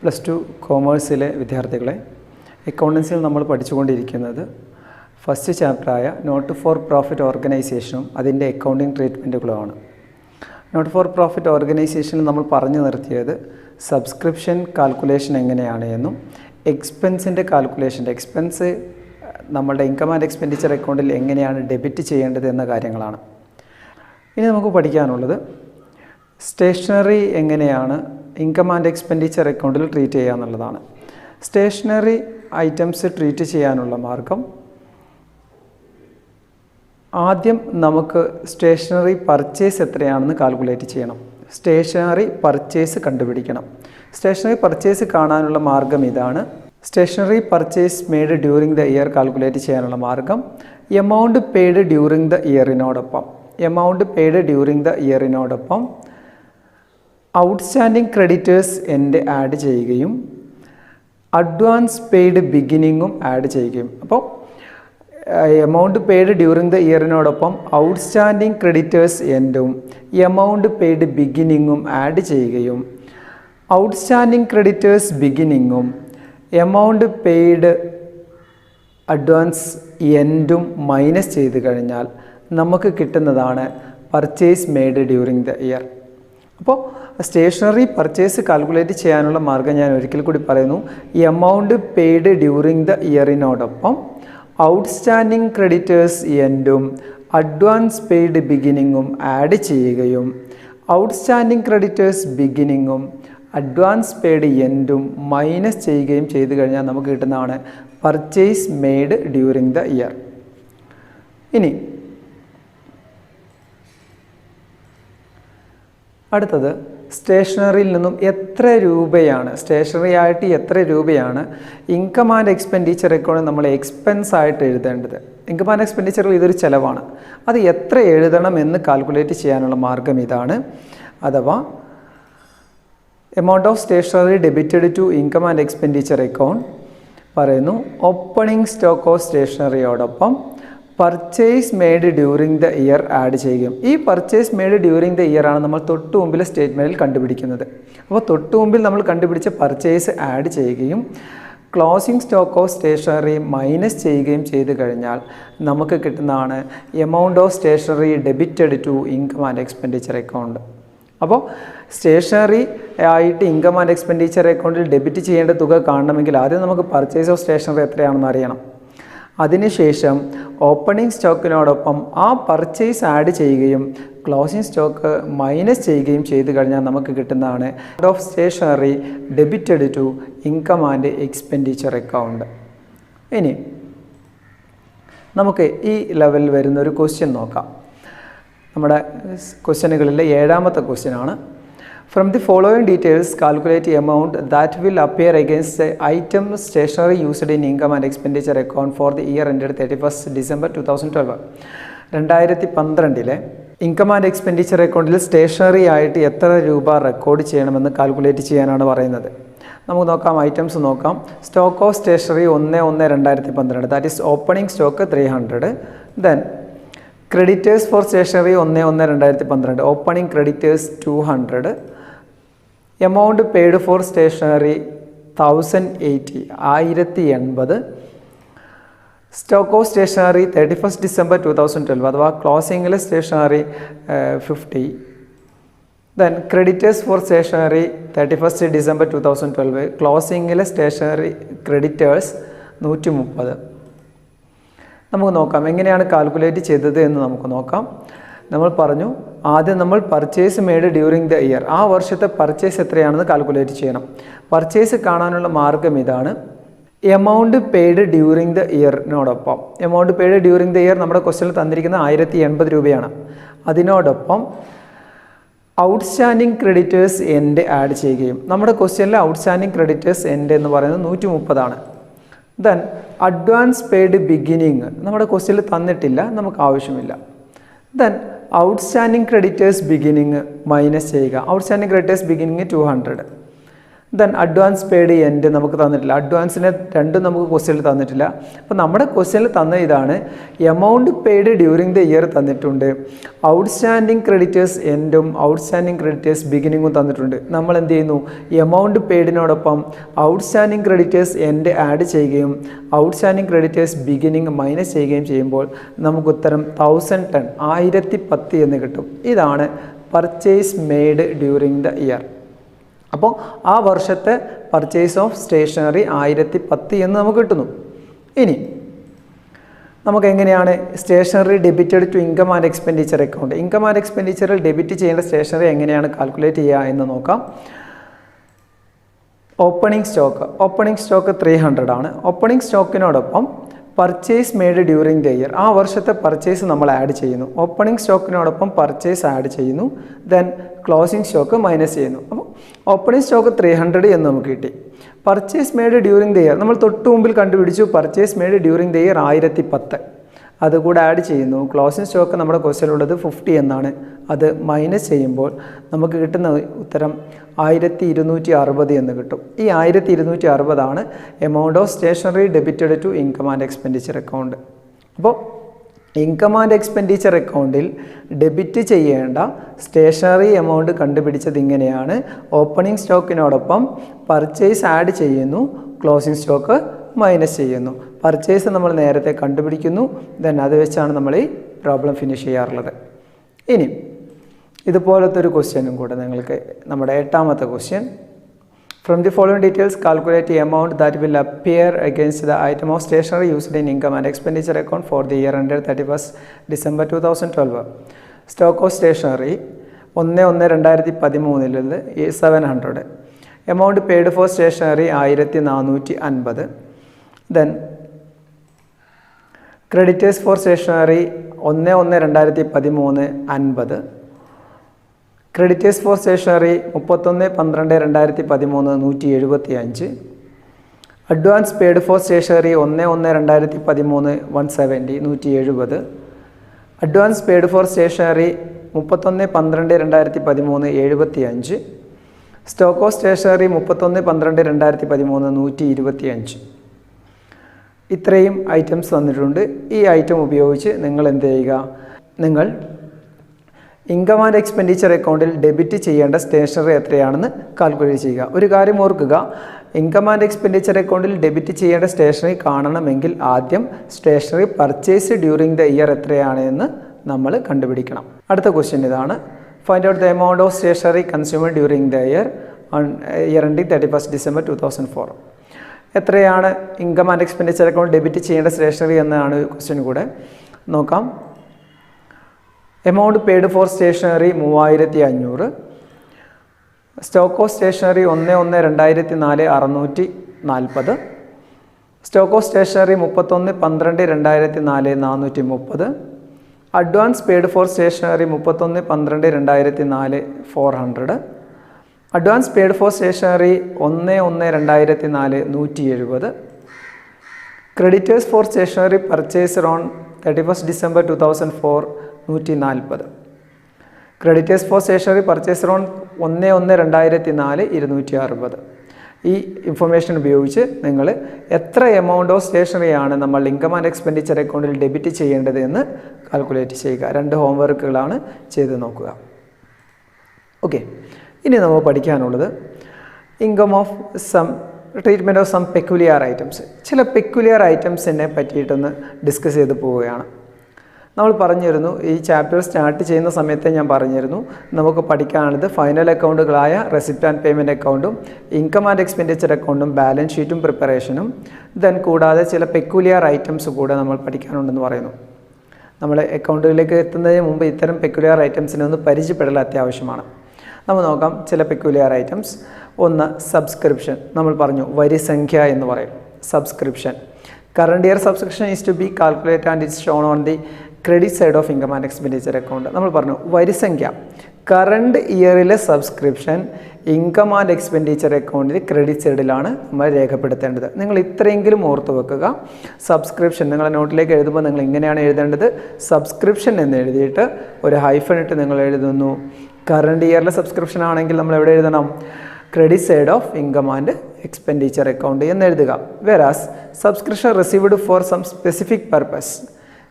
+2 കോമേഴ്സിലെ വിദ്യാർത്ഥികളെ, അക്കൗണ്ടൻസിയിൽ നമ്മൾ പഠിച്ചുകൊണ്ടിരിക്കുന്നത് ഫസ്റ്റ് ചാപ്റ്ററായ നോട്ട് ഫോർ പ്രോഫിറ്റ് ഓർഗനൈസേഷനും അതിൻ്റെ അക്കൗണ്ടിങ് ട്രീറ്റ്മെൻറ്റുകളുമാണ്. നോട്ട് ഫോർ പ്രോഫിറ്റ് ഓർഗനൈസേഷനിൽ നമ്മൾ പറഞ്ഞു നിർത്തിയത് സബ്സ്ക്രിപ്ഷൻ കാൽക്കുലേഷൻ എങ്ങനെയാണ് എന്നും എക്സ്പെൻസിൻ്റെ എക്സ്പെൻസ് നമ്മളുടെ ഇൻകം ആൻഡ് എക്സ്പെൻഡിച്ചർ അക്കൗണ്ടിൽ എങ്ങനെയാണ് ഡെബിറ്റ് ചെയ്യേണ്ടത് എന്ന കാര്യങ്ങളാണ്. ഇനി നമുക്ക് പഠിക്കാനുള്ളത് സ്റ്റേഷനറി എങ്ങനെയാണ് ഇൻകം ആൻഡ് എക്സ്പെൻഡിച്ചർ അക്കൗണ്ടിൽ ട്രീറ്റ് ചെയ്യുക എന്നുള്ളതാണ്. സ്റ്റേഷനറി ഐറ്റംസ് ട്രീറ്റ് ചെയ്യാനുള്ള മാർഗം, ആദ്യം നമുക്ക് സ്റ്റേഷനറി പർച്ചേസ് എത്രയാണെന്ന് കാൽക്കുലേറ്റ് ചെയ്യണം. സ്റ്റേഷനറി പർച്ചേസ് കണ്ടുപിടിക്കണം. സ്റ്റേഷനറി പർച്ചേസ് കാണാനുള്ള മാർഗം ഇതാണ്. Stationery purchase made during the year calculate ചെയ്യാനുള്ള മാർഗം എമൗണ്ട് പെയ്ഡ് ഡ്യൂറിങ് ദ ഇയറിനോടൊപ്പം ഔട്ട്സ്റ്റാൻഡിങ് ക്രെഡിറ്റേഴ്സ് എൻ്റെ ആഡ് ചെയ്യുകയും അഡ്വാൻസ് പെയ്ഡ് ബിഗിനിങ്ങും ആഡ് ചെയ്യുകയും. അപ്പോൾ എമൗണ്ട് പെയ്ഡ് ഡ്യൂറിങ് ദ ഇയറിനോടൊപ്പം ഔട്ട്സ്റ്റാൻഡിങ് ക്രെഡിറ്റേഴ്സ് എൻഡും എമൗണ്ട് പെയ്ഡ് ബിഗിനിങ്ങും ആഡ് ചെയ്യുകയും ഔട്ട്സ്റ്റാൻഡിങ് ക്രെഡിറ്റേഴ്സ് ബിഗിനിങ്ങും എമൗണ്ട് പെയ്ഡ് അഡ്വാൻസ് എൻഡും മൈനസ് ചെയ്ത് കഴിഞ്ഞാൽ നമുക്ക് കിട്ടുന്നതാണ് purchase made during the year. അപ്പോൾ സ്റ്റേഷനറി പർച്ചേസ് കാൽക്കുലേറ്റ് ചെയ്യാനുള്ള മാർഗം ഞാൻ ഒരിക്കൽ കൂടി പറയുന്നു. എമൗണ്ട് പെയ്ഡ് ഡ്യൂറിങ് ദ ഇയറിനോടൊപ്പം ഔട്ട്സ്റ്റാൻഡിങ് ക്രെഡിറ്റേഴ്സ് എൻഡും അഡ്വാൻസ് പെയ്ഡ് ബിഗിനിങ്ങും ആഡ് ചെയ്യുകയും ഔട്ട്സ്റ്റാൻഡിങ് ക്രെഡിറ്റേഴ്സ് ബിഗിനിങ്ങും അഡ്വാൻസ് പെയ്ഡ് എൻഡും മൈനസ് ചെയ്യുകയും ചെയ്തു കഴിഞ്ഞാൽ നമുക്ക് കിട്ടുന്നതാണ് purchase made during the year. ഇനി അടുത്തത് സ്റ്റേഷനറിയിൽ നിന്നും സ്റ്റേഷനറി ആയിട്ട് എത്ര രൂപയാണ് ഇൻകം ആൻഡ് എക്സ്പെൻഡിച്ചർ അക്കൗണ്ടിൽ നമ്മൾ എക്സ്പെൻസ് ആയിട്ട് എഴുതേണ്ടത്. ഇൻകം ആൻഡ് എക്സ്പെൻഡിച്ചറിൽ ഇതൊരു ചിലവാണ്. അത് എത്ര എഴുതണം എന്ന് കാൽക്കുലേറ്റ് ചെയ്യാനുള്ള മാർഗം ഇതാണ്. അഥവാ amount of stationery debited to income and expenditure account പറയുന്നു. ഓപ്പണിംഗ് സ്റ്റോക്ക് ഓഫ് സ്റ്റേഷനറിയോടൊപ്പം purchase made during the year add ചെയ്യുകയും. ഈ purchase made during the year ആണ് നമ്മൾ തൊട്ട് മുമ്പിൽ സ്റ്റേറ്റ്മെൻറ്റിൽ കണ്ടുപിടിക്കുന്നത്. അപ്പോൾ തൊട്ട് മുമ്പിൽ നമ്മൾ കണ്ടുപിടിച്ച പർച്ചേസ് ആഡ് ചെയ്യുകയും closing stock of stationery minus ചെയ്യുകയും ചെയ്ത് കഴിഞ്ഞാൽ നമുക്ക് കിട്ടുന്നതാണ് amount of stationery debited to income and expenditure account. അപ്പോൾ സ്റ്റേഷനറി ആയിട്ട് ഇൻകം ആൻഡ് എക്സ്പെൻഡിച്ചർ അക്കൗണ്ടിൽ ഡെബിറ്റ് ചെയ്യേണ്ട തുക കാണണമെങ്കിൽ ആദ്യം നമുക്ക് പർച്ചേസ് ഓഫ് സ്റ്റേഷനറി എത്രയാണെന്ന് അറിയണം. അതിനുശേഷം ഓപ്പണിംഗ് സ്റ്റോക്കിനോടൊപ്പം ആ പർച്ചേസ് ആഡ് ചെയ്യുകയും ക്ലോസിംഗ് സ്റ്റോക്ക് മൈനസ് ചെയ്യുകയും ചെയ്ത് കഴിഞ്ഞാൽ നമുക്ക് കിട്ടുന്നതാണ് of stationery debited to income and expenditure account. ഇനി നമുക്ക് ഈ ലെവലിൽ വരുന്നൊരു ക്വസ്റ്റ്യൻ നോക്കാം. നമ്മുടെ ക്വസ്റ്റ്യനുകളിലെ 7ാമത്തെ ക്വസ്റ്റ്യനാണ്. From the following details, calculate the amount that will appear against the item stationery used in income and expenditure account for the year ended 31st December 2012. 2012 income and expenditure അക്കൗണ്ടിൽ stationery ആയിട്ട് എത്ര രൂപ record ചെയ്യണമെന്ന് calculate ചെയ്യാനാണ് പറയുന്നത്. നമുക്ക് നോക്കാം, items നോക്കാം. Stock of stationery 1/1/2012, that is opening stock 300. Then creditors for stationery 1/1/2012, opening creditors 200. Amount paid for stationery 1080. Stock of stationery 31st December 2012, അഥവാ ക്ലോസിംഗിൽ stationery 50. Then creditors for stationery 31st December 2012, ക്ലോസിംഗിലെ stationery creditors 130. നമുക്ക് നോക്കാം എങ്ങനെയാണ് calculate ചെയ്തത് എന്ന് നമുക്ക് നോക്കാം. നമ്മൾ പറഞ്ഞു ആദ്യം നമ്മൾ purchase made during the year, ആ വർഷത്തെ പർച്ചേസ് എത്രയാണെന്ന് കാൽക്കുലേറ്റ് ചെയ്യണം. പർച്ചേസ് കാണാനുള്ള മാർഗം ഇതാണ്. എമൗണ്ട് പെയ്ഡ് ഡ്യൂറിങ് ദ ഇയറിനോടൊപ്പം, amount paid during the year നമ്മുടെ ക്വസ്റ്റ്യനിൽ തന്നിരിക്കുന്നത് 1080 രൂപയാണ്. അതിനോടൊപ്പം ഔട്ട്സ്റ്റാൻഡിങ് ക്രെഡിറ്റേഴ്സ് എൻഡ് ആഡ് ചെയ്യുകയും, നമ്മുടെ ക്വസ്റ്റ്യനിലെ ഔട്ട്സ്റ്റാൻഡിങ് ക്രെഡിറ്റേഴ്സ് എൻഡ് എന്ന് പറയുന്നത് 130 ദെൻ അഡ്വാൻസ് പെയ്ഡ് ബിഗിനിങ് നമ്മുടെ ക്വസ്റ്റ്യനിൽ തന്നിട്ടില്ല, നമുക്ക് ആവശ്യമില്ല. Then outstanding creditors beginning minus ചെയ്യുക. Outstanding creditors beginning 200. Then advance paid end നമുക്ക് തന്നിട്ടില്ല. അഡ്വാൻസിനെ രണ്ടും നമുക്ക് ക്വസ്റ്റ്യനിൽ തന്നിട്ടില്ല. അപ്പോൾ നമ്മുടെ ക്വസ്റ്റ്യനിൽ തന്ന ഇതാണ് amount paid during the year തന്നിട്ടുണ്ട്, ഔട്ട്സ്റ്റാൻഡിങ് ക്രെഡിറ്റേഴ്സ് എൻഡും ഔട്ട്സ്റ്റാൻഡിങ് ക്രെഡിറ്റേഴ്സ് ബിഗിനിങ്ങും തന്നിട്ടുണ്ട്. നമ്മൾ എന്ത് ചെയ്യുന്നു, എമൗണ്ട് പെയ്ഡിനോടൊപ്പം ഔട്ട്സ്റ്റാൻഡിങ് ക്രെഡിറ്റേഴ്സ് എൻഡ് ആഡ് ചെയ്യുകയും ഔട്ട്സ്റ്റാൻഡിങ് ക്രെഡിറ്റേഴ്സ് ബിഗിനിങ് മൈനസ് ചെയ്യുകയും ചെയ്യുമ്പോൾ നമുക്ക് ഉത്തരം 1010 1010 എന്ന് കിട്ടും. ഇതാണ് purchase made during the year. അപ്പോൾ ആ വർഷത്തെ പർച്ചേസ് ഓഫ് സ്റ്റേഷനറി 1010 എന്ന് നമുക്ക് കിട്ടുന്നു. ഇനി നമുക്ക് എങ്ങനെയാണ് stationery debited to income and expenditure account, income and എക്സ്പെൻഡിച്ചറിൽ ഡെബിറ്റ് ചെയ്യേണ്ട സ്റ്റേഷനറി എങ്ങനെയാണ് കാൽക്കുലേറ്റ് ചെയ്യുക എന്ന് നോക്കാം. ഓപ്പണിംഗ് സ്റ്റോക്ക് 300 ആണ്. ഓപ്പണിംഗ് സ്റ്റോക്കിനോടൊപ്പം purchase made during the year, ആ വർഷത്തെ പർച്ചേസ് നമ്മൾ ആഡ് ചെയ്യുന്നു. ഓപ്പണിംഗ് സ്റ്റോക്കിനോടൊപ്പം പർച്ചേസ് ആഡ് ചെയ്യുന്നു, ദെൻ ക്ലോസിംഗ് സ്റ്റോക്ക് മൈനസ് ചെയ്യുന്നു. അപ്പോൾ ഓപ്പണിംഗ് സ്റ്റോക്ക് 300 എന്ന് നമുക്ക് കിട്ടി. Purchase made during the year നമ്മൾ തൊട്ട് മുമ്പിൽ കണ്ടുപിടിച്ചു. Purchase made during the year 1010, അതുകൂടെ ആഡ് ചെയ്യുന്നു. ക്ലോസിംഗ് സ്റ്റോക്ക് നമ്മുടെ ക്വസ്റ്റ്യനിലുള്ളത് 50 എന്നാണ്. അത് മൈനസ് ചെയ്യുമ്പോൾ നമുക്ക് കിട്ടുന്ന ഉത്തരം 1260 എന്ന് കിട്ടും. ഈ 1260 ആണ് amount of stationery debited to income and expenditure account. അപ്പോൾ ഇൻകം ആൻഡ് എക്സ്പെൻഡിച്ചർ അക്കൗണ്ടിൽ ഡെബിറ്റ് ചെയ്യേണ്ട സ്റ്റേഷനറി എമൗണ്ട് കണ്ടുപിടിച്ചത് ഇങ്ങനെയാണ്. ഓപ്പണിംഗ് സ്റ്റോക്കിനോടൊപ്പം പർച്ചേസ് ആഡ് ചെയ്യുന്നു, ക്ലോസിംഗ് സ്റ്റോക്ക് മൈനസ് ചെയ്യുന്നു. പർച്ചേസ് നമ്മൾ നേരത്തെ കണ്ടുപിടിക്കുന്നു, ദെൻ അത് വെച്ചാണ് നമ്മൾ ഈ പ്രോബ്ലം ഫിനിഷ് ചെയ്യാറുള്ളത്. ഇനി ഇതുപോലത്തെ ഒരു ക്വസ്റ്റ്യനും കൂടെ നിങ്ങൾക്ക്, നമ്മുടെ 8ാമത്തെ question, from the following details calculate the amount that will appear against the item of stationery used in income and expenditure account for the year ended 31 December 2012. Stock of stationery 1/1/2013 700. Amount paid for stationery 1450. Then creditors for stationery 1/1/2013 50. Creditors for stationery 31/12/2013 175. Advance paid for stationery 1/1/2013 170 170. Advance paid for stationery 31/12/2013 75. Stock of stationery 31/12/2013 125. ഇത്രയും items തന്നിട്ടുണ്ട്. ഈ item ഉപയോഗിച്ച് നിങ്ങൾ എന്ത് ചെയ്യുക, നിങ്ങൾ income and expenditure അക്കൗണ്ടിൽ debit ചെയ്യേണ്ട സ്റ്റേഷനറി എത്രയാണെന്ന് കാൽക്കുലേറ്റ് ചെയ്യുക. ഒരു കാര്യം ഓർക്കുക, ഇൻകം ആൻഡ് എക്സ്പെൻഡിച്ചർ അക്കൗണ്ടിൽ ഡെബിറ്റ് ചെയ്യേണ്ട സ്റ്റേഷനറി കാണണമെങ്കിൽ ആദ്യം stationery purchase during the year എത്രയാണ് എന്ന് നമ്മൾ കണ്ടുപിടിക്കണം. അടുത്ത ക്വസ്റ്റ്യൻ ഇതാണ്. Find out the amount of stationery consumer during the year ending 31 December 2004. എത്രയാണ് income and expenditure account debit ചെയ്യേണ്ട സ്റ്റേഷനറി എന്നാണ് ക്വസ്റ്റ്യൻ കൂടെ നോക്കാം. Amount paid for stationery 3500. Stock of stationery 1/1/2004 640. Stock of stationery 31/12/2004 430. Advance paid for stationery 31/12/2004 400. Advance paid for stationery 1/1/2004 170. Creditors for stationery purchased on 31 December 2004 140. Creditors for stationery purchased on 1/1/2004 260. ഈ information ഉപയോഗിച്ച് നിങ്ങൾ എത്ര amount of സ്റ്റേഷനറിയാണ് നമ്മൾ income and expenditure അക്കൗണ്ടിൽ debit ചെയ്യേണ്ടത് എന്ന് calculate ചെയ്യുക. 2 ഹോംവർക്കുകളാണ് ചെയ്ത് നോക്കുക. ഓക്കെ, ഇനി നമ്മൾ പഠിക്കാനുള്ളത് income of treatment of some peculiar items. ചില പെക്യുലിയർ ഐറ്റംസിനെ പറ്റിയിട്ടൊന്ന് ഡിസ്കസ് ചെയ്ത് പോവുകയാണ്. നമ്മൾ പറഞ്ഞിരുന്നു, ഈ ചാപ്റ്റർ സ്റ്റാർട്ട് ചെയ്യുന്ന സമയത്തെ ഞാൻ പറഞ്ഞിരുന്നു, നമുക്ക് പഠിക്കാനുള്ളത് ഫൈനൽ അക്കൗണ്ടുകളായ റെസിപ്റ്റ് ആൻഡ് പേയ്മെൻറ്റ് അക്കൗണ്ടും ഇൻകം ആൻഡ് എക്സ്പെൻഡിച്ചർ അക്കൗണ്ടും ബാലൻസ് ഷീറ്റും പ്രിപ്പറേഷനും, ദെൻ കൂടാതെ ചില പെക്യുലിയർ ഐറ്റംസ് കൂടെ നമ്മൾ പഠിക്കാനുണ്ടെന്ന് പറയുന്നു. നമ്മൾ അക്കൗണ്ടുകളിലേക്ക് എത്തുന്നതിന് മുമ്പ് ഇത്തരം പെക്യുലിയർ ഐറ്റംസിനെ ഒന്ന് പരിചയപ്പെടൽ അത്യാവശ്യമാണ്. നമ്മൾ നോക്കാം ചില പെക്യുലിയർ ഐറ്റംസ്. ഒന്ന്, സബ്സ്ക്രിപ്ഷൻ. നമ്മൾ പറഞ്ഞു വരിസംഖ്യ എന്ന് പറയും. Subscription, current year subscription is to be calculate and it's shown on the credit side of income and expenditure account. നമ്മൾ പറഞ്ഞു വരിസംഖ്യ, കറണ്ട് ഇയറിലെ സബ്സ്ക്രിപ്ഷൻ ഇൻകം ആൻഡ് എക്സ്പെൻഡിച്ചർ അക്കൗണ്ടിൽ ക്രെഡിറ്റ് സൈഡിലാണ് നമ്മൾ രേഖപ്പെടുത്തേണ്ടത്. നിങ്ങൾ ഇത്രയെങ്കിലും ഓർത്ത് വെക്കുക. സബ്സ്ക്രിപ്ഷൻ നിങ്ങളുടെ നോട്ടിലേക്ക് എഴുതുമ്പോൾ നിങ്ങൾ ഇങ്ങനെയാണ് എഴുതേണ്ടത്. സബ്സ്ക്രിപ്ഷൻ എന്ന് എഴുതിയിട്ട് ഒരു ഹൈഫൺ ഇട്ട് നിങ്ങൾ എഴുതുന്നു. കറണ്ട് ഇയറിലെ സബ്സ്ക്രിപ്ഷൻ ആണെങ്കിൽ നമ്മൾ എവിടെ എഴുതണം? Credit side of income and expenditure account എന്ന് എഴുതുക. Whereas subscription received for some specific purpose,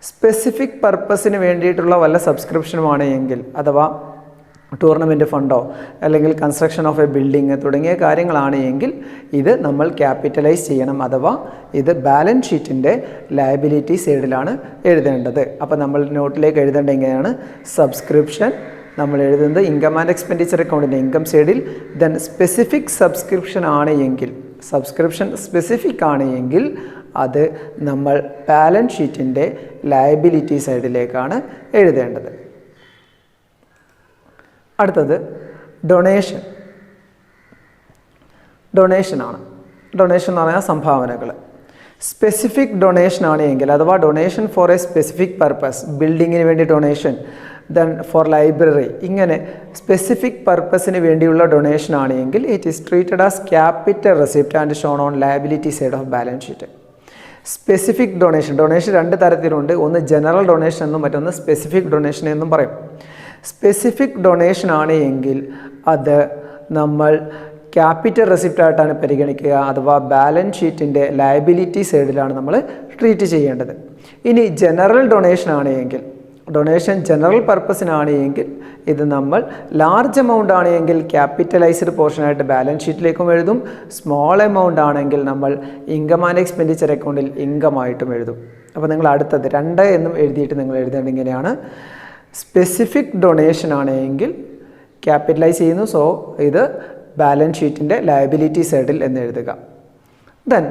specific പർപ്പസിന് വേണ്ടിയിട്ടുള്ള വല്ല സബ്സ്ക്രിപ്ഷനുമാണ് എങ്കിൽ, അഥവാ ടൂർണമെൻറ്റ് ഫണ്ടോ അല്ലെങ്കിൽ കൺസ്ട്രക്ഷൻ ഓഫ് എ ബിൽഡിങ് തുടങ്ങിയ കാര്യങ്ങളാണ് എങ്കിൽ ഇത് നമ്മൾ ക്യാപിറ്റലൈസ് ചെയ്യണം, അഥവാ ഇത് ബാലൻസ് ഷീറ്റിൻ്റെ ലയബിലിറ്റി സൈഡിലാണ് എഴുതേണ്ടത്. അപ്പോൾ നമ്മൾ നോട്ടിലേക്ക് എഴുതേണ്ടത് എങ്ങനെയാണ്? സബ്സ്ക്രിപ്ഷൻ നമ്മൾ എഴുതുന്നത് ഇൻകം ആൻഡ് എക്സ്പെൻഡിച്ചർ അക്കൗണ്ടിൻ്റെ ഇൻകം സൈഡിൽ, ദെൻ സ്പെസിഫിക് സബ്സ്ക്രിപ്ഷൻ ആണ് എങ്കിൽ, സബ്സ്ക്രിപ്ഷൻ സ്പെസിഫിക് ആണ് എങ്കിൽ അത് നമ്മൾ ബാലൻസ് ഷീറ്റിൻ്റെ ലയബിലിറ്റി സൈഡിലേക്കാണ് എഴുതേണ്ടത്. അടുത്തത് ഡൊണേഷൻ. ഡൊണേഷനാണ്. ഡൊണേഷൻ എന്ന് പറഞ്ഞാൽ സംഭാവനകൾ. സ്പെസിഫിക് ഡൊണേഷൻ ആണ് എങ്കിൽ, അഥവാ donation for a specific purpose, ബിൽഡിങ്ങിന് വേണ്ടി ഡൊണേഷൻ, ദെൻ ഫോർ ലൈബ്രറി, ഇങ്ങനെ സ്പെസിഫിക് പർപ്പസിന് വേണ്ടിയുള്ള ഡൊണേഷൻ ആണ് എങ്കിൽ it is treated as capital receipt and shown on liability side of balance sheet. Specific donation, donation രണ്ട് തരത്തിലുണ്ട്. ഒന്ന് ജനറൽ ഡൊണേഷൻ എന്നും മറ്റൊന്ന് സ്പെസിഫിക് ഡൊണേഷൻ എന്നും പറയും. സ്പെസിഫിക് ഡൊണേഷൻ ആണ് എങ്കിൽ അത് നമ്മൾ ക്യാപിറ്റൽ റെസിപ്റ്റ് ആയിട്ടാണ് പരിഗണിക്കുക, അഥവാ ബാലൻസ് ഷീറ്റിൻ്റെ ലയബിലിറ്റി സൈഡിലാണ് നമ്മൾ ട്രീറ്റ് ചെയ്യേണ്ടത്. ഇനി ജനറൽ ഡൊണേഷൻ ആണ് എങ്കിൽ, ഡൊണേഷൻ ജനറൽ പർപ്പസിനാണ് എങ്കിൽ ഇത് നമ്മൾ ലാർജ് എമൗണ്ട് ആണ് എങ്കിൽ ക്യാപിറ്റലൈസ്ഡ് പോർഷനായിട്ട് ബാലൻസ് ഷീറ്റിലേക്കും എഴുതും, സ്മോൾ എമൗണ്ട് ആണെങ്കിൽ നമ്മൾ ഇൻകം ആൻഡ് എക്സ്പെൻഡിച്ചർ അക്കൗണ്ടിൽ ഇൻകമായിട്ടും എഴുതും. അപ്പോൾ നിങ്ങൾ അടുത്തത് 2 എന്നും എഴുതിയിട്ട് നിങ്ങൾ എഴുതേണ്ടത് ഇങ്ങനെയാണ്. സ്പെസിഫിക് ഡൊണേഷൻ ആണ് എങ്കിൽ ക്യാപിറ്റലൈസ് ചെയ്യുന്നു, സോ ഇത് ബാലൻസ് ഷീറ്റിൻ്റെ ലയബിലിറ്റി സൈഡിൽ എന്ന് എഴുതുക. ദെൻ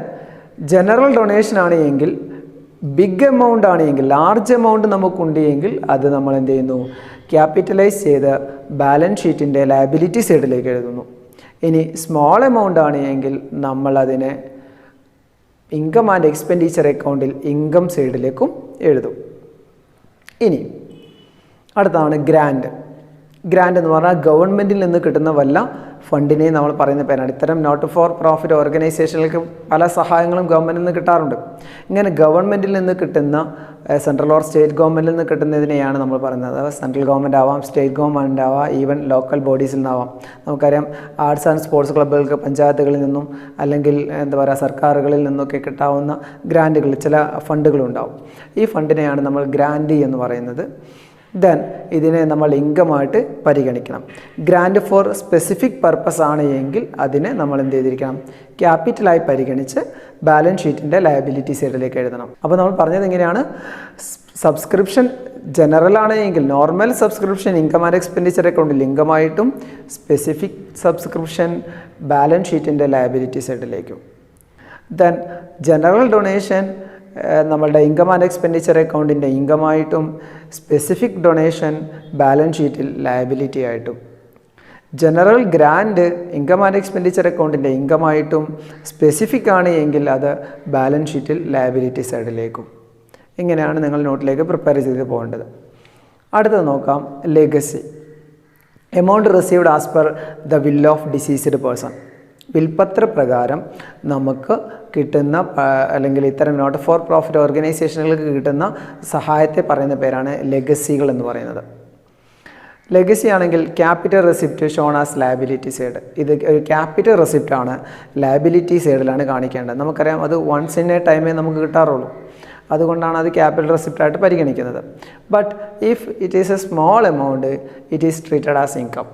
ജനറൽ ഡൊണേഷൻ ആണ് എങ്കിൽ, ബിഗ് എമൗണ്ട് ആണ് എങ്കിൽ, ലാർജ് എമൗണ്ട് നമുക്കുണ്ട് എങ്കിൽ അത് നമ്മൾ എന്ത് ചെയ്യുന്നു? ക്യാപിറ്റലൈസ് ചെയ്ത് ബാലൻസ് ഷീറ്റിൻ്റെ ലയബിലിറ്റി സൈഡിലേക്ക് എഴുതുന്നു. ഇനി സ്മോൾ എമൗണ്ട് ആണ് എങ്കിൽ നമ്മൾ അതിനെ ഇൻകം ആൻഡ് എക്സ്പെൻഡിച്ചർ അക്കൗണ്ടിൽ ഇൻകം സൈഡിലേക്കും എഴുതും. ഇനി അടുത്താണ് ഗ്രാൻഡ്. ഗ്രാൻഡ് എന്ന് പറഞ്ഞാൽ ഗവൺമെൻറ്റിൽ നിന്ന് കിട്ടുന്ന വല്ല ഫണ്ടിനെയും നമ്മൾ പറയുന്ന പേരാണ്. ഇത്തരം നോട്ട് ഫോർ പ്രോഫിറ്റ് ഓർഗനൈസേഷനുകൾക്ക് പല സഹായങ്ങളും ഗവൺമെൻറ്റിൽ നിന്ന് കിട്ടാറുണ്ട്. ഇങ്ങനെ ഗവൺമെൻറ്റിൽ നിന്ന് കിട്ടുന്ന, സെൻട്രൽ ഓർ സ്റ്റേറ്റ് ഗവൺമെൻറ്റിൽ നിന്ന് കിട്ടുന്നതിനെയാണ് നമ്മൾ പറയുന്നത്. സെൻട്രൽ ഗവൺമെൻറ് ആവാം, സ്റ്റേറ്റ് ഗവൺമെൻറ് ആവാം, ഈവൻ ലോക്കൽ ബോഡീസിൽ നിന്നാവാം. നമുക്കറിയാം ആർട്സ് ആൻഡ് സ്പോർട്സ് ക്ലബ്ബുകൾക്ക് പഞ്ചായത്തുകളിൽ നിന്നും അല്ലെങ്കിൽ എന്താ പറയുക സർക്കാരുകളിൽ നിന്നൊക്കെ കിട്ടാവുന്ന ഗ്രാൻറ്റുകൾ, ചില ഫണ്ടുകളുണ്ടാവും. ഈ ഫണ്ടിനെയാണ് നമ്മൾ ഗ്രാൻഡ് എന്ന് പറയുന്നത്. ദെൻ ഇതിനെ നമ്മൾ ഇൻകമായിട്ട് പരിഗണിക്കണം. ഗ്രാൻഡ് ഫോർ സ്പെസിഫിക് പർപ്പസ് ആണ് എങ്കിൽ അതിനെ നമ്മൾ എന്ത് ചെയ്തിരിക്കണം? ക്യാപിറ്റലായി പരിഗണിച്ച് ബാലൻസ് ഷീറ്റിൻ്റെ ലയബിലിറ്റി സൈഡിലേക്ക് എഴുതണം. അപ്പോൾ നമ്മൾ പറഞ്ഞത് എങ്ങനെയാണ്? സബ്സ്ക്രിപ്ഷൻ ജനറൽ ആണ് എങ്കിൽ normal subscription income and expenditure അക്കൗണ്ടിൽ ഇൻകമായിട്ടും, സ്പെസിഫിക് സബ്സ്ക്രിപ്ഷൻ ബാലൻസ് ഷീറ്റിൻ്റെ ലയബിലിറ്റി സൈഡിലേക്കും. ദെൻ ജനറൽ ഡൊണേഷൻ നമ്മളുടെ ഇൻകം ആൻഡ് എക്സ്പെൻഡിച്ചർ അക്കൗണ്ടിൻ്റെ ഇൻകമായിട്ടും, സ്പെസിഫിക് ഡൊണേഷൻ ബാലൻസ് ഷീറ്റിൽ ലയബിലിറ്റി ആയിട്ടും. General grant income and expenditure അക്കൗണ്ടിൻ്റെ ഇൻകമായിട്ടും, സ്പെസിഫിക് ആണ് എങ്കിൽ അത് ബാലൻസ് ഷീറ്റിൽ ലയബിലിറ്റി സൈഡിലേക്കും. ഇങ്ങനെയാണ് നിങ്ങൾ നോട്ടിലേക്ക് പ്രിപ്പയർ ചെയ്ത് പോകേണ്ടത്. അടുത്തത് നോക്കാം, legacy. Amount received as per the will of deceased person. വിൽപ്പത്ര പ്രകാരം നമുക്ക് കിട്ടുന്ന അല്ലെങ്കിൽ ഇത്തരം നോട്ട് ഫോർ പ്രോഫിറ്റ് ഓർഗനൈസേഷനുകൾക്ക് കിട്ടുന്ന സഹായത്തെ പറയുന്ന പേരാണ് ലെഗസികൾ എന്ന് പറയുന്നത്. ലെഗസി ആണെങ്കിൽ capital receipt shown as liability side. ഇത് ഒരു ക്യാപിറ്റൽ റെസിപ്റ്റ് ആണ്, ലയബിലിറ്റി സൈഡിലാണ് കാണിക്കേണ്ടത്. നമുക്കറിയാം അത് വൺസ് ഇൻ എ ടൈമേ നമുക്ക് കിട്ടാറുള്ളൂ, അതുകൊണ്ടാണ് അത് ക്യാപിറ്റൽ റെസിപ്റ്റായിട്ട് പരിഗണിക്കുന്നത്. But if it is A small amount it is treated as income.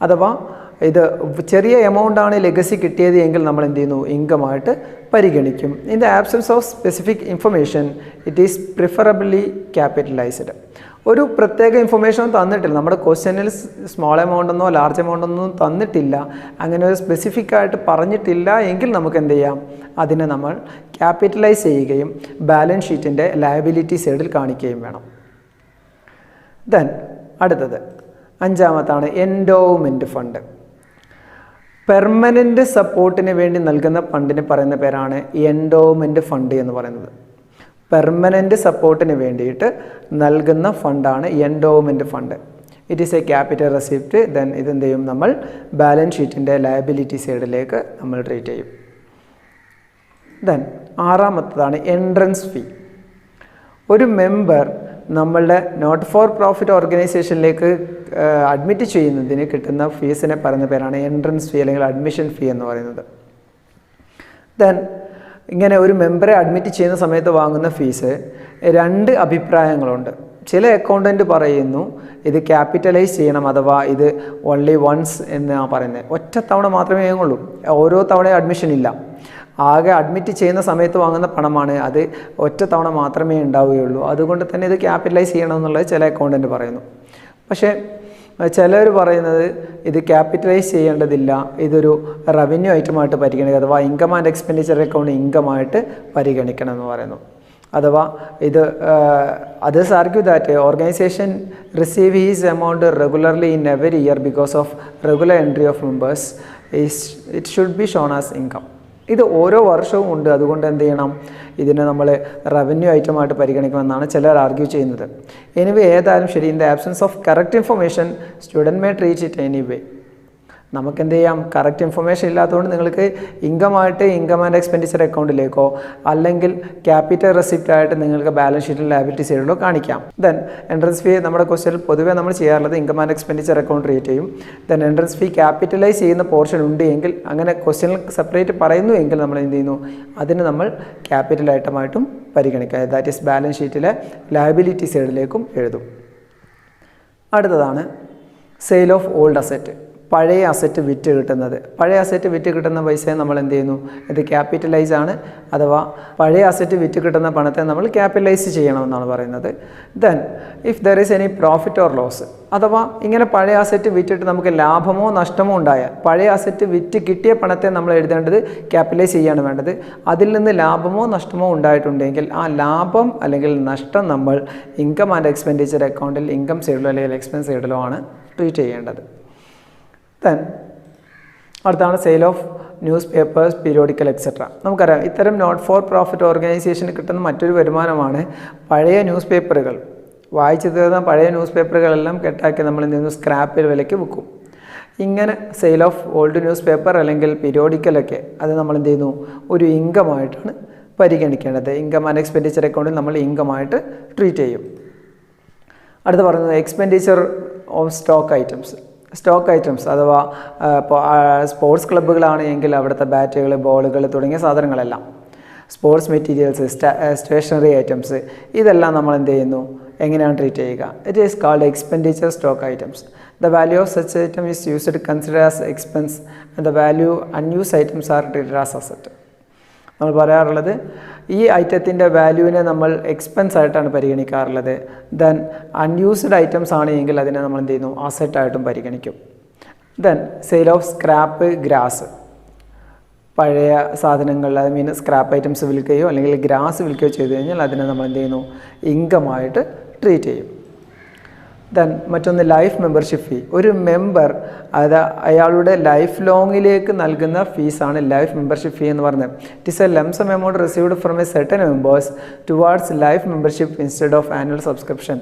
അഥവാ ഇത് ചെറിയ എമൗണ്ട് ആണ് ലെഗസി കിട്ടിയത് എങ്കിൽ നമ്മൾ എന്ത് ചെയ്യുന്നു? ഇൻകമായിട്ട് പരിഗണിക്കും. In the absence of specific information it is preferably capitalised. ഒരു പ്രത്യേക ഇൻഫർമേഷനും തന്നിട്ടില്ല, നമ്മുടെ ക്വസ്റ്റ്യനിൽ സ്മോൾ എമൗണ്ടെന്നോ ലാർജ് എമൗണ്ടെന്നോ തന്നിട്ടില്ല, അങ്ങനെ ഒരു സ്പെസിഫിക് ആയിട്ട് പറഞ്ഞിട്ടില്ല എങ്കിൽ നമുക്ക് എന്ത് ചെയ്യാം? അതിനെ നമ്മൾ ക്യാപിറ്റലൈസ് ചെയ്യുകയും ബാലൻസ് ഷീറ്റിൻ്റെ ലയബിലിറ്റി സൈഡിൽ കാണിക്കുകയും വേണം. ദെൻ അടുത്തത് 5-ാമത്താണ് എൻഡോവ്മെൻറ്റ് ഫണ്ട്. പെർമനൻ്റ് സപ്പോർട്ടിന് വേണ്ടി നൽകുന്ന ഫണ്ടിന് പറയുന്ന പേരാണ് എൻഡോവ്മെൻറ്റ് ഫണ്ട് എന്ന് പറയുന്നത്. പെർമനൻ്റ് സപ്പോർട്ടിന് വേണ്ടിയിട്ട് നൽകുന്ന ഫണ്ടാണ് endowment fund. It is a capital receipt. Then ഇതെന്ത് ചെയ്യും? നമ്മൾ ബാലൻസ് ഷീറ്റിൻ്റെ ലയബിലിറ്റി സൈഡിലേക്ക് നമ്മൾ ട്രീറ്റ് ചെയ്യും. ദെൻ 6-ാമത്തതാണ് എൻട്രൻസ് ഫീ. ഒരു മെമ്പർ നമ്മളുടെ നോട്ട് ഫോർ പ്രോഫിറ്റ് ഓർഗനൈസേഷനിലേക്ക് അഡ്മിറ്റ് ചെയ്യുന്നതിന് കിട്ടുന്ന ഫീസിനെ പറയുന്ന പേരാണ് എൻട്രൻസ് ഫീ അല്ലെങ്കിൽ അഡ്മിഷൻ ഫീ എന്ന് പറയുന്നത്. ദെൻ ഇങ്ങനെ ഒരു മെമ്പറെ അഡ്മിറ്റ് ചെയ്യുന്ന സമയത്ത് വാങ്ങുന്ന ഫീസ് 2 അഭിപ്രായങ്ങളുണ്ട്. ചില അക്കൗണ്ടൻറ്റ് പറയുന്നു ഇത് ക്യാപിറ്റലൈസ് ചെയ്യണം, അഥവാ ഇത് ഓൺലി വൺസ് എന്നാണ് പറയുന്നത്. ഒറ്റ തവണ മാത്രമേ ചെയ്യുള്ളൂ, ഓരോ തവണയും അഡ്മിഷൻ ഇല്ല. ആകെ അഡ്മിറ്റ് ചെയ്യുന്ന സമയത്ത് വാങ്ങുന്ന പണമാണ്, അത് ഒറ്റ തവണ മാത്രമേ ഉണ്ടാവുകയുള്ളൂ. അതുകൊണ്ട് തന്നെ ഇത് ക്യാപിറ്റലൈസ് ചെയ്യണമെന്നുള്ളത് ചില അക്കൗണ്ടൻറ്റ് പറയുന്നു. പക്ഷേ ചിലർ പറയുന്നത് ഇത് ക്യാപിറ്റലൈസ് ചെയ്യേണ്ടതില്ല, ഇതൊരു റവന്യൂ ഐറ്റമായിട്ട് പരിഗണിക്കുക, അഥവാ ഇൻകം ആൻഡ് എക്സ്പെൻഡിച്ചർ അക്കൗണ്ട് ഇൻകമായിട്ട് പരിഗണിക്കണം എന്ന് പറയുന്നു. അഥവാ ഇത് others argue that organization receive his amount regularly in every year because of regular entry of members, it should be shown as income. ഇത് ഓരോ വർഷവും ഉണ്ട്, അതുകൊണ്ട് എന്ത് ചെയ്യണം, ഇതിനെ നമ്മൾ റവന്യൂ ഐറ്റമായിട്ട് പരിഗണിക്കുമെന്നാണ് ചിലർ ആർഗ്യൂ ചെയ്യുന്നത്. എനിവേ ഏതായാലും ശരി, in the absence of correct information student may treat it anyway. നമുക്ക് എന്ത് ചെയ്യാം, കറക്റ്റ് ഇൻഫർമേഷൻ ഇല്ലാത്തതുകൊണ്ട് നിങ്ങൾക്ക് ഇൻകമായിട്ട് ഇൻകം ആൻഡ് എക്സ്പെൻഡിച്ചർ അക്കൗണ്ടിലേക്കോ അല്ലെങ്കിൽ ക്യാപിറ്റൽ റെസിപ്റ്റ് ആയിട്ട് നിങ്ങൾക്ക് ബാലൻസ് ഷീറ്റിൽ ലയബിലിറ്റി സൈഡിലോ കാണിക്കാം. ദെൻ എൻട്രൻസ് ഫീ നമ്മുടെ ക്വസ്റ്റ്യനിൽ പൊതുവേ നമ്മൾ ചെയ്യാറുള്ളത് income and expenditure account create ചെയ്യും. ദെൻ എൻട്രൻസ് ഫീ ക്യാപിറ്റലൈസ് ചെയ്യുന്ന പോർഷൻ ഉണ്ട് എങ്കിൽ, അങ്ങനെ ക്വസ്റ്റ്യനിൽ സെപ്പറേറ്റ് പറയുന്നു എങ്കിൽ നമ്മൾ എന്ത് ചെയ്യുന്നു, അതിന് നമ്മൾ ക്യാപിറ്റൽ ഐറ്റമായിട്ടും പരിഗണിക്കുക. ദാറ്റ് ഈസ് ബാലൻസ് ഷീറ്റിലെ ലയബിലിറ്റി സൈഡിലേക്കും എഴുതും. അടുത്തതാണ് സെയിൽ ഓഫ് ഓൾഡ് അസറ്റ്. പഴയ അസറ്റ് വിറ്റ് കിട്ടുന്നത്. പഴയ അസറ്റ് വിറ്റ് കിട്ടുന്ന പൈസയെ നമ്മൾ എന്ത് ചെയ്യുന്നു, ഇത് ക്യാപിറ്റലൈസ് ആണ്, അഥവാ പഴയ അസറ്റ് വിറ്റ് കിട്ടുന്ന പണത്തെ നമ്മൾ ക്യാപിറ്റലൈസ് ചെയ്യണമെന്നാണ് പറയുന്നത്. Then if there is any profit or loss, അഥവാ ഇങ്ങനെ പഴയ അസറ്റ് വിറ്റിട്ട് നമുക്ക് ലാഭമോ നഷ്ടമോ ഉണ്ടായാൽ, പഴയ അസറ്റ് വിറ്റ് കിട്ടിയ പണത്തെ നമ്മൾ എഴുതേണ്ടത് ക്യാപിറ്റലൈസ് ചെയ്യാണ് വേണ്ടത്. അതിൽ നിന്ന് ലാഭമോ നഷ്ടമോ ഉണ്ടായിട്ടുണ്ടെങ്കിൽ ആ ലാഭം അല്ലെങ്കിൽ നഷ്ടം നമ്മൾ ഇൻകം ആൻഡ് എക്സ്പെൻഡിച്ചർ അക്കൗണ്ടിൽ ഇൻകം സൈഡിലോ അല്ലെങ്കിൽ എക്സ്പെൻസ് സൈഡിലോ ആണ് ട്രീറ്റ് ചെയ്യേണ്ടത്. ദെൻ അടുത്താണ് sale of news papers, periodical etcetera. നമുക്കറിയാം ഇത്തരം നോട്ട് ഫോർ പ്രോഫിറ്റ് ഓർഗനൈസേഷന് കിട്ടുന്ന മറ്റൊരു വരുമാനമാണ് പഴയ ന്യൂസ് പേപ്പറുകൾ. വായിച്ചു തീർന്ന പഴയ ന്യൂസ് പേപ്പറുകളെല്ലാം കെട്ടാക്കി നമ്മൾ എന്ത് ചെയ്യുന്നു, സ്ക്രാപ്പിൽ വിലയ്ക്ക് വിൽക്കും. ഇങ്ങനെ sale of old news paper അല്ലെങ്കിൽ പീരിയോഡിക്കലൊക്കെ അത് നമ്മൾ എന്ത് ചെയ്യുന്നു, ഒരു ഇൻകമായിട്ടാണ് പരിഗണിക്കേണ്ടത്. ഇൻകം ആൻഡ് എക്സ്പെൻഡിച്ചർ അക്കൗണ്ടിൽ നമ്മൾ ഇൻകമായിട്ട് ട്രീറ്റ് ചെയ്യും. അടുത്ത് പറയുന്നത് expenditure of stock items. Stock items അഥവാ ഇപ്പോൾ സ്പോർട്സ് ക്ലബ്ബുകളാണ് എങ്കിൽ അവിടുത്തെ ബാറ്റുകൾ, ബോളുകൾ തുടങ്ങിയ സാധനങ്ങളെല്ലാം, സ്പോർട്സ് മെറ്റീരിയൽസ്, സ്റ്റേഷനറി ഐറ്റംസ്, ഇതെല്ലാം നമ്മൾ എന്ത് ചെയ്യുന്നു, എങ്ങനെയാണ് ട്രീറ്റ് ചെയ്യുക? It is called expenditure stock items. The value of such item is used consider as expense and the value unused items are treated as asset. നമ്മൾ പറയാറുള്ളത് ഈ ഐറ്റത്തിൻ്റെ വാല്യൂവിനെ നമ്മൾ എക്സ്പെൻസ് ആയിട്ടാണ് പരിഗണിക്കാറുള്ളത്. ദെൻ അൺയൂസ്ഡ് ഐറ്റംസ് ആണ് എങ്കിൽ അതിനെ നമ്മൾ എന്ത് ചെയ്യുന്നു, അസറ്റായിട്ടും പരിഗണിക്കും. Then sale of scrap, grass. പഴയ സാധനങ്ങൾ, ഐ മീൻ സ്ക്രാപ്പ് ഐറ്റംസ് വിൽക്കുകയോ അല്ലെങ്കിൽ ഗ്രാസ് വിൽക്കുകയോ ചെയ്തു കഴിഞ്ഞാൽ അതിനെ നമ്മൾ എന്ത് ചെയ്യുന്നു, ഇൻകമായിട്ട് ട്രീറ്റ് ചെയ്യും. ദെൻ മറ്റൊന്ന് ലൈഫ് മെമ്പർഷിപ്പ് ഫീ. ഒരു മെമ്പർ അത് അയാളുടെ ലൈഫ് ലോങ്ങിലേക്ക് നൽകുന്ന ഫീസാണ് ലൈഫ് മെമ്പർഷിപ്പ് ഫീ എന്ന് പറയുന്നത്. It is A lump sum amount received from A certain members towards life membership instead of annual subscription.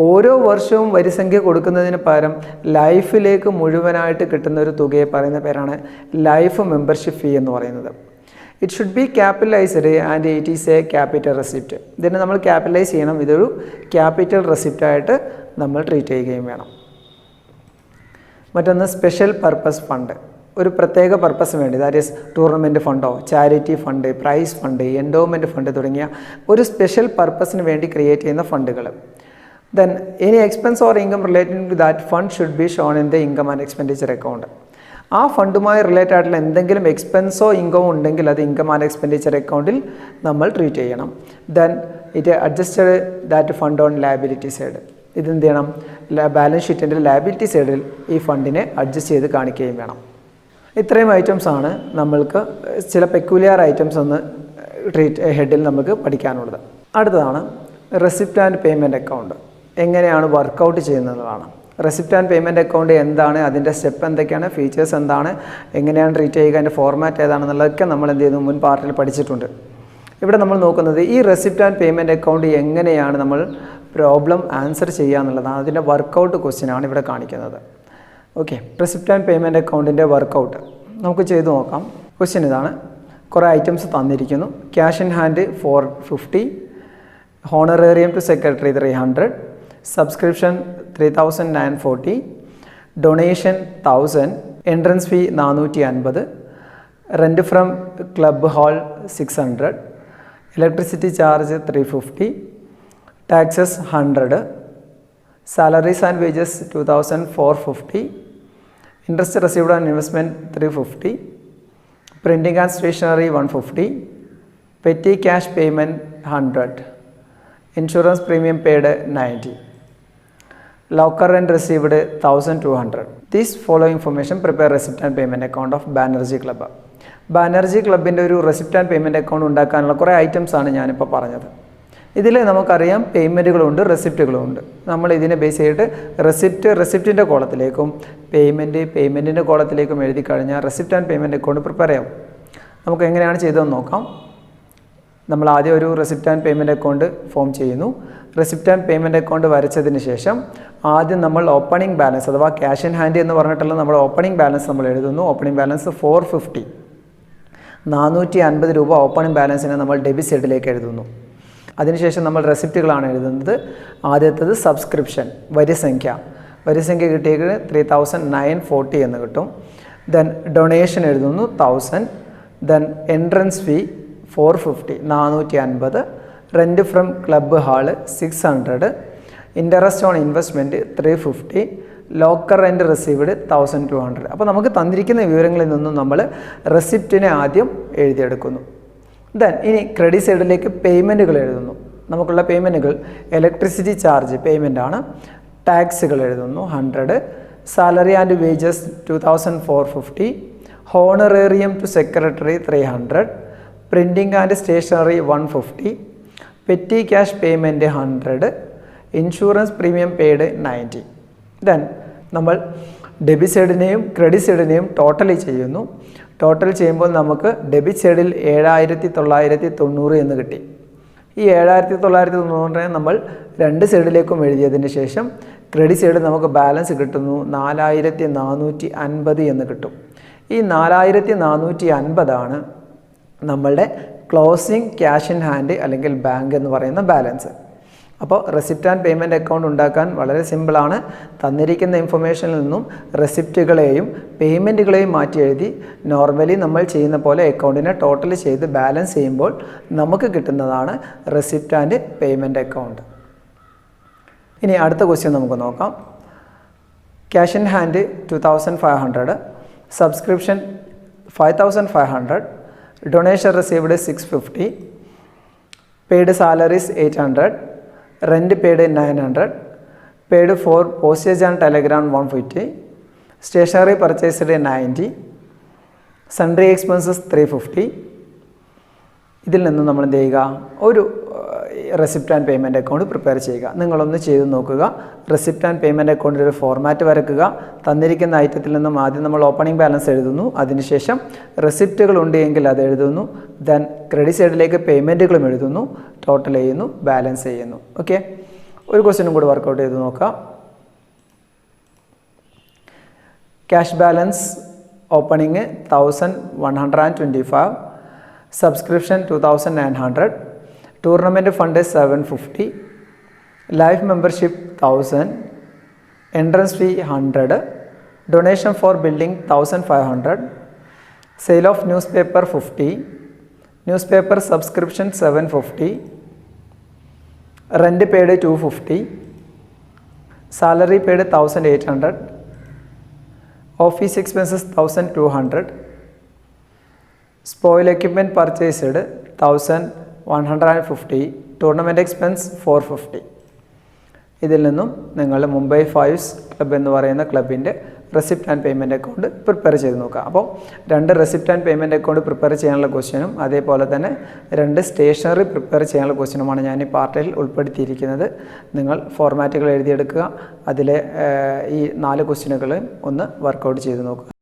ഓരോ വർഷവും വരിസംഖ്യ കൊടുക്കുന്നതിന് പകരം ലൈഫിലേക്ക് മുഴുവനായിട്ട് കിട്ടുന്ന ഒരു തുകയെ പറയുന്ന പേരാണ് ലൈഫ് മെമ്പർഷിപ്പ് ഫീ എന്ന് പറയുന്നത്. It should be capitalised and it is a capital receipt. ഇതിനെ നമ്മൾ ക്യാപിറ്റലൈസ് ചെയ്യണം, ഇതൊരു ക്യാപിറ്റൽ റെസിപ്റ്റായിട്ട് നമ്മൾ ട്രീറ്റ് ചെയ്യുകയും വേണം. മറ്റൊന്ന് സ്പെഷ്യൽ പർപ്പസ് ഫണ്ട്. ഒരു പ്രത്യേക പർപ്പസിന് വേണ്ടി, ദാറ്റ് ഈസ് ടൂർണമെൻറ്റ് ഫണ്ടോ, charity fund, prize fund, endowment fund തുടങ്ങിയ ഒരു സ്പെഷ്യൽ പർപ്പസിന് വേണ്ടി ക്രിയേറ്റ് ചെയ്യുന്ന ഫണ്ടുകൾ. Then any expense or income relating to that fund should be shown in the income and expenditure account. ആ ഫണ്ടുമായി റിലേറ്റഡ് ആയിട്ടുള്ള എന്തെങ്കിലും എക്സ്പെൻസോ ഇൻകമോ ഉണ്ടെങ്കിൽ അത് ഇൻകം ആൻഡ് എക്സ്പെൻഡിച്ചർ അക്കൗണ്ടിൽ നമ്മൾ ട്രീറ്റ് ചെയ്യണം. Then it adjusted that fund on liability side. ഇതെന്ത് ചെയ്യണം, ബാലൻസ് ഷീറ്റിൻ്റെ ലയബിലിറ്റി സൈഡിൽ ഈ ഫണ്ടിനെ അഡ്ജസ്റ്റ് ചെയ്ത് കാണിക്കുകയും വേണം. ഇത്രയും ഐറ്റംസാണ് നമ്മൾക്ക് ചില പെക്യുലിയർ ഐറ്റംസ് ഒന്ന് ഹെഡിൽ നമുക്ക് പഠിക്കാനുള്ളത്. അടുത്തതാണ് റെസിപ്റ്റ് ആൻഡ് പേയ്മെൻറ്റ് അക്കൗണ്ട്. എങ്ങനെയാണ് വർക്കൗട്ട് ചെയ്യുന്നതാണ്. റെസിപ്റ്റ് ആൻഡ് പേയ്മെൻറ്റ് അക്കൗണ്ട് എന്താണ്, അതിൻ്റെ സ്റ്റെപ്പ് എന്തൊക്കെയാണ്, ഫീച്ചേഴ്സ് എന്താണ്, എങ്ങനെയാണ് ട്രീറ്റ് ചെയ്യുക, അതിൻ്റെ ഫോർമാറ്റ് ഏതാണെന്നുള്ളതൊക്കെ നമ്മൾ എന്ത് ചെയ്യുന്നു, മുൻ പാർട്ടിൽ പഠിച്ചിട്ടുണ്ട്. ഇവിടെ നമ്മൾ നോക്കുന്നത് ഈ റെസിപ്റ്റ് ആൻഡ് പേയ്മെൻറ്റ് അക്കൗണ്ട് എങ്ങനെയാണ് നമ്മൾ പ്രോബ്ലം ആൻസർ ചെയ്യുക എന്നുള്ളതാണ്. അതിൻ്റെ വർക്കൗട്ട് ക്വസ്റ്റ്യനാണ് ഇവിടെ കാണിക്കുന്നത്. ഓക്കെ, റെസിപ്റ്റ് ആൻഡ് പേയ്മെൻറ്റ് അക്കൗണ്ടിൻ്റെ വർക്കൗട്ട് നമുക്ക് ചെയ്തു നോക്കാം. ക്വസ്റ്റ്യൻ ഇതാണ്. കുറേ ഐറ്റംസ് തന്നിരിക്കുന്നു. Cash in hand 450, honorarium to secretary 300, subscription 3940, donation 1000, entrance fee 450, rent from club hall 600, electricity charge 350, taxes 100, salaries and wages 2450, interest received on investment 350, printing and stationery 150, petty cash payment 100, insurance premium paid 90, locker rent received 1200. This following information prepare receipt and payment account of Banerjee Club. Banerjee Clubിൻ്റെ ഒരു receipt and payment account ഉണ്ടാക്കാനുള്ള കുറേ items ആണ് ഞാനിപ്പോൾ പറഞ്ഞത്. ഇതിൽ നമുക്കറിയാം പേയ്മെൻറ്റുകളുണ്ട്, റെസിപ്റ്റുകളുണ്ട്. നമ്മൾ ഇതിനെ ബേസ് ചെയ്തിട്ട് റെസിപ്റ്റിൻ്റെ കോളത്തിലേക്കും പേയ്മെൻറ്റിൻ്റെ കോളത്തിലേക്കും എഴുതി കഴിഞ്ഞാൽ receipt and payment account prepare ചെയ്യാം. നമുക്ക് എങ്ങനെയാണ് ചെയ്തതെന്ന് നോക്കാം. നമ്മൾ ആദ്യം ഒരു receipt and payment account form ചെയ്യുന്നു. റെസിപ്റ്റ് ആൻഡ് പേയ്മെൻറ്റ് അക്കൗണ്ട് വരച്ചതിന് ശേഷം ആദ്യം നമ്മൾ ഓപ്പണിംഗ് ബാലൻസ് അഥവാ ക്യാഷ് ഇൻ ഹാൻഡ് എന്ന് പറഞ്ഞിട്ടുള്ള നമ്മുടെ ഓപ്പണിംഗ് ബാലൻസ് നമ്മൾ എഴുതുന്നു. ഓപ്പണിംഗ് ബാലൻസ് 450, 450 രൂപ ഓപ്പണിംഗ് ബാലൻസിനെ നമ്മൾ ഡെബിറ്റ് സൈഡിലേക്ക് എഴുതുന്നു. അതിനുശേഷം നമ്മൾ റെസിപ്റ്റുകളാണ് എഴുതുന്നത്. ആദ്യത്തേത് സബ്സ്ക്രിപ്ഷൻ വരിസംഖ്യ കിട്ടിയത് 3940 എന്ന് കിട്ടും. ദെൻ ഡൊണേഷൻ എഴുതുന്നു 1000, then entrance fee 450, 450, rent from club hall 600, interest on investment 350, locker rent received 1200. അപ്പോൾ നമുക്ക് തന്നിരിക്കുന്ന വിവരങ്ങളിൽ നിന്നും നമ്മൾ റെസിപ്റ്റിനെ ആദ്യം എഴുതിയെടുക്കുന്നു. ദെൻ ഇനി ക്രെഡിറ്റ് സൈഡിലേക്ക് പേയ്മെൻറ്റുകൾ എഴുതുന്നു. നമുക്കുള്ള പേയ്മെൻറ്റുകൾ ഇലക്ട്രിസിറ്റി ചാർജ് പേയ്മെൻ്റ് ആണ്. ടാക്സുകൾ എഴുതുന്നു 100, salary and wages 2450, honorarium to secretary 300, printing and stationery 150, petty cash payment 100, insurance premium paid 90. Then നമ്മൾ ഡെബിറ്റ് സൈഡിനെയും ക്രെഡിറ്റ് സൈഡിനെയും ടോട്ടലി ചെയ്യുന്നു. ടോട്ടൽ ചെയ്യുമ്പോൾ നമുക്ക് ഡെബിറ്റ് സൈഡിൽ 7990 എന്ന് കിട്ടി. ഈ 7990 നമ്മൾ രണ്ട് സൈഡിലേക്കും എഴുതിയതിന് ശേഷം ക്രെഡിറ്റ് സൈഡിൽ നമുക്ക് ബാലൻസ് കിട്ടുന്നു 4450 എന്ന് കിട്ടും. ഈ 4450 ആണ് നമ്മളുടെ ക്ലോസിംഗ് ക്യാഷ് ഇൻ ഹാൻഡ് അല്ലെങ്കിൽ ബാങ്ക് എന്ന് പറയുന്ന ബാലൻസ്. അപ്പോൾ റെസിപ്റ്റ് ആൻഡ് പേയ്മെൻറ്റ് അക്കൗണ്ട് ഉണ്ടാക്കാൻ വളരെ സിമ്പിളാണ്. തന്നിരിക്കുന്ന ഇൻഫർമേഷനിൽ നിന്നും റെസിപ്റ്റുകളെയും പേയ്മെൻറ്റുകളെയും മാറ്റി എഴുതി നോർമലി നമ്മൾ ചെയ്യുന്ന പോലെ അക്കൗണ്ടിനെ ടോട്ടൽ ചെയ്ത് ബാലൻസ് ചെയ്യുമ്പോൾ നമുക്ക് കിട്ടുന്നതാണ് റെസിപ്റ്റ് ആൻഡ് പേയ്മെൻറ്റ് അക്കൗണ്ട്. ഇനി അടുത്ത ക്വസ്റ്റ്യൻ നമുക്ക് നോക്കാം. Cash in hand 2500, subscription 5500, donation received 650, paid salaries 800, rent paid 900, paid for postage and telegram 150, stationery purchased 90, sundry expenses 350. ഇതിൽ നിന്ന് നമ്മൾ എന്ത് ചെയ്യുക, ഒരു receipt and payment account prepare ചെയ്യുക. നിങ്ങളൊന്ന് ചെയ്ത് നോക്കുക. റെസിപ്റ്റ് ആൻഡ് പേയ്മെൻറ്റ് അക്കൗണ്ടിൽ ഒരു ഫോർമാറ്റ് വരക്കുക. തന്നിരിക്കുന്ന ഐറ്റത്തിൽ നിന്നും ആദ്യം നമ്മൾ ഓപ്പണിംഗ് ബാലൻസ് എഴുതുന്നു. അതിനുശേഷം റെസിപ്റ്റുകൾ ഉണ്ട് എങ്കിൽ അത് എഴുതുന്നു. ദെൻ ക്രെഡിറ്റ് സൈഡിലേക്ക് പേയ്മെൻറ്റുകളും എഴുതുന്നു. ടോട്ടൽ ചെയ്യുന്നു, ബാലൻസ് ചെയ്യുന്നു. ഓക്കെ, ഒരു ക്വസ്റ്റ്യനും കൂടി വർക്കൗട്ട് ചെയ്ത് നോക്കാം. Cash balance opening 1125, subscription 2900, tournament fund 750, life membership 1000, entrance fee 100, donation for building 1500, sale of newspaper 50, newspaper subscription 750, rent paid 250, salary paid 1800, office expenses 1200, spoil equipment purchased 1150, tournament expense 450. ഇതിൽ നിന്നും നിങ്ങൾ Mumbai fives club എന്ന് പറയുന്ന ക്ലബിൻ്റെ receipt and payment account prepare ചെയ്ത് നോക്കുക. അപ്പോൾ രണ്ട് receipt and payment account prepare ചെയ്യാനുള്ള ക്വസ്റ്റ്യനും അതേപോലെ തന്നെ രണ്ട് സ്റ്റേഷനറി പ്രിപ്പയർ ചെയ്യാനുള്ള ക്വസ്റ്റ്യനുമാണ് ഞാൻ ഈ പാർട്ടിൽ ഉൾപ്പെടുത്തിയിരിക്കുന്നത്. നിങ്ങൾ ഫോർമാറ്റുകൾ എഴുതിയെടുക്കുക. അതിലെ ഈ 4 ക്വസ്റ്റ്യനുകളും ഒന്ന് വർക്കൗട്ട് ചെയ്ത് നോക്കുക.